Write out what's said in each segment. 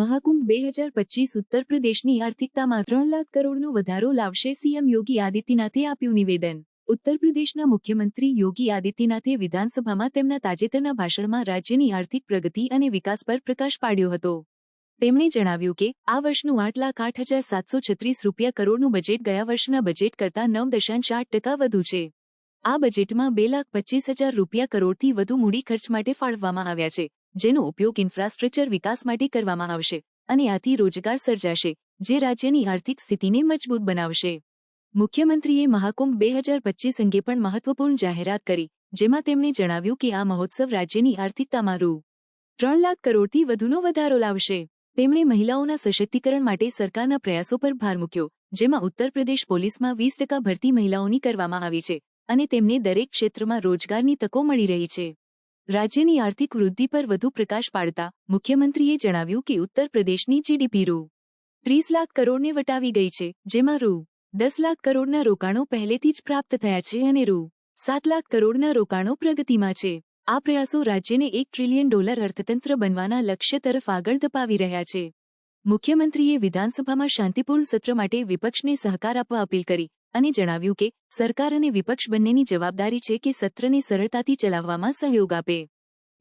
મહાકુંભ 2025 ઉત્તર પ્રદેશની આર્થિકતામાં 3 લાખ કરોડનો વધારો લાવશે. સીએમ યોગી આદિત્યનાથે આપ્યું નિવેદન. ઉત્તર પ્રદેશના મુખ્યમંત્રી યોગી આદિત્યનાથે વિધાનસભામાં તેમના તાજેતરના ભાષણમાં રાજ્યની આર્થિક પ્રગતિ અને વિકાસ પર પ્રકાશ પાડ્યો હતો. તેમણે જણાવ્યું કે આ વર્ષનું 8,08,736 કરોડનું બજેટ ગયા વર્ષના બજેટ કરતાં 9.8% વધુ છે. આ બજેટમાં 2,25,000 કરોડથી વધુ મૂડી ખર્ચ માટે ફાળવવામાં આવ્યા છે, જેનો ઉપયોગ ઇન્ફ્રાસ્ટ્રક્ચર વિકાસ માટે કરવામાં આવશે અને આથી રોજગાર સર્જાશે, જે રાજ્યની આર્થિક સ્થિતિને મજબૂત બનાવશે. મુખ્યમંત્રીએ મહાકુંભ 2025 અંગે પણ મહત્વપૂર્ણ જાહેરાત કરી, જેમાં તેમણે જણાવ્યું કે આ મહોત્સવ રાજ્યની આર્થિકતામાં ₹3 લાખ કરોડથી વધુનો વધારો લાવશે. તેમણે મહિલાઓના સશક્તિકરણ માટે સરકારના પ્રયાસો પર ભાર મૂક્યો, જેમાં ઉત્તર પ્રદેશ પોલીસમાં 20% ભરતી મહિલાઓની કરવામાં આવી છે અને તેમને દરેક ક્ષેત્રમાં રોજગારની તકો મળી રહી છે. રાજ્યની આર્થિક વૃદ્ધિ પર વધુ પ્રકાશ પાડતા મુખ્યમંત્રીએ જણાવ્યું કે ઉત્તર પ્રદેશની જીડીપી ₹30 લાખ કરોડને વટાવી ગઈ છે, જેમાં ₹10 લાખ કરોડના રોકાણો પહેલેથી જ પ્રાપ્ત થયા છે અને ₹7 લાખ કરોડના રોકાણો પ્રગતિમાં છે. આ પ્રયાસો રાજ્યને $1 ટ્રિલિયન અર્થતંત્ર બનવાના લક્ષ્ય તરફ આગળ ધપાવી રહ્યા છે. મુખ્યમંત્રીએ વિધાનસભામાં શાંતિપૂર્ણ સત્ર માટે વિપક્ષને સહકાર આપવા અપીલ કરી અને જણાવ્યું કે સરકાર અને વિપક્ષ બંનેની જવાબદારી છે કે સત્રને સરળતાથી ચલાવવામાં સહયોગ આપે.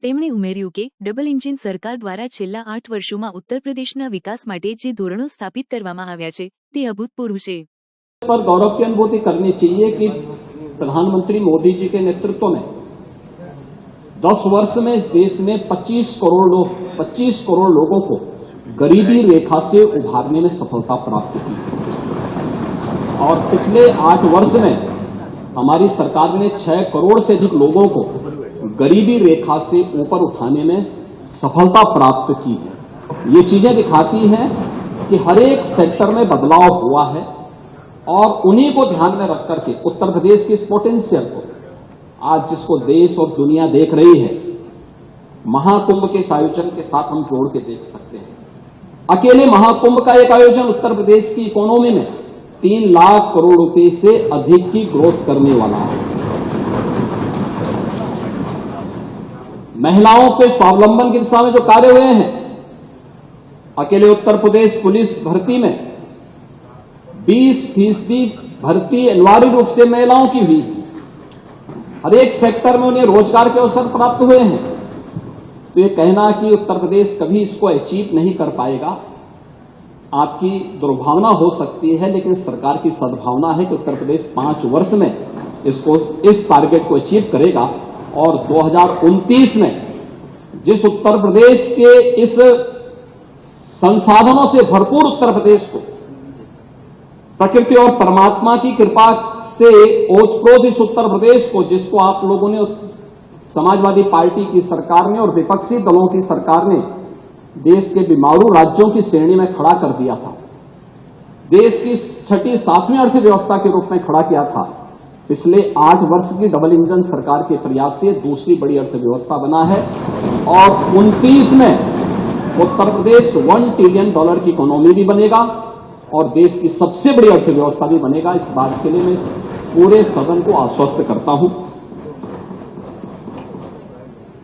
તેમણે ઉમેર્યું કે ડબલ એન્જિન સરકાર દ્વારા છેલ્લા 8 વર્ષોમાં ઉત્તર પ્રદેશના વિકાસ માટે જે ધોરણો સ્થાપિત કરવામાં આવ્યા છે તે અભૂતપૂર્વ છે. पर गौरव की अनुभूति करनी चाहिए कि प्रधानमंत्री मोदी जी के नेतृत्व में 10 वर्ष में इस देश में 25 करोड़ लोगों को गरीबी रेखा से उभारने में सफलता प्राप्त की और पिछले 8 वर्ष में हमारी सरकार ने 6 करोड़ से अधिक लोगों को गरीबी रेखा से ऊपर उठाने में सफलता प्राप्त की है. ये चीजें दिखाती हैं कि हर एक सेक्टर में बदलाव हुआ है और उन्हीं को ध्यान में रख करके उत्तर प्रदेश की इस पोटेंशियल को आज जिसको देश और दुनिया देख रही है, महाकुंभ के इस आयोजन के साथ हम जोड़ के देख सकते हैं. अकेले महाकुंभ का एक आयोजन उत्तर प्रदेश की इकोनॉमी में 3 लाख करोड़ रुपए से अधिक की ग्रोथ करने वाला है. महिलाओं के स्वावलंबन की दिशा में जो कार्य हुए हैं, अकेले उत्तर प्रदेश पुलिस भर्ती में 20% भर्ती अनिवार्य रूप से महिलाओं की हुई. हर एक सेक्टर में उन्हें रोजगार के अवसर प्राप्त हुए हैं. तो ये कहना कि उत्तर प्रदेश कभी इसको अचीव नहीं कर पाएगा, आपकी दुर्भावना हो सकती है, लेकिन सरकार की सद्भावना है कि उत्तर प्रदेश 5 वर्ष में इस टारगेट को अचीव करेगा और 2029 में जिस उत्तर प्रदेश के इस संसाधनों से भरपूर उत्तर प्रदेश को प्रकृति और परमात्मा की कृपा से ओतप्रोत इस उत्तर प्रदेश को, जिसको आप लोगों ने समाजवादी पार्टी की सरकार ने और विपक्षी दलों की सरकार ने देश के बीमारू राज्यों की श्रेणी में खड़ा कर दिया था, देश की 6ठी 7वीं अर्थव्यवस्था के रूप में खड़ा किया था, पिछले 8 वर्ष की डबल इंजन सरकार के प्रयास से दूसरी बड़ी अर्थव्यवस्था बना है और 29 में उत्तर प्रदेश $1 ट्रिलियन की इकोनॉमी भी बनेगा और देश की सबसे बड़ी अर्थव्यवस्था भी बनेगा. इस बात के लिए मैं पूरे सदन को आश्वस्त करता हूं.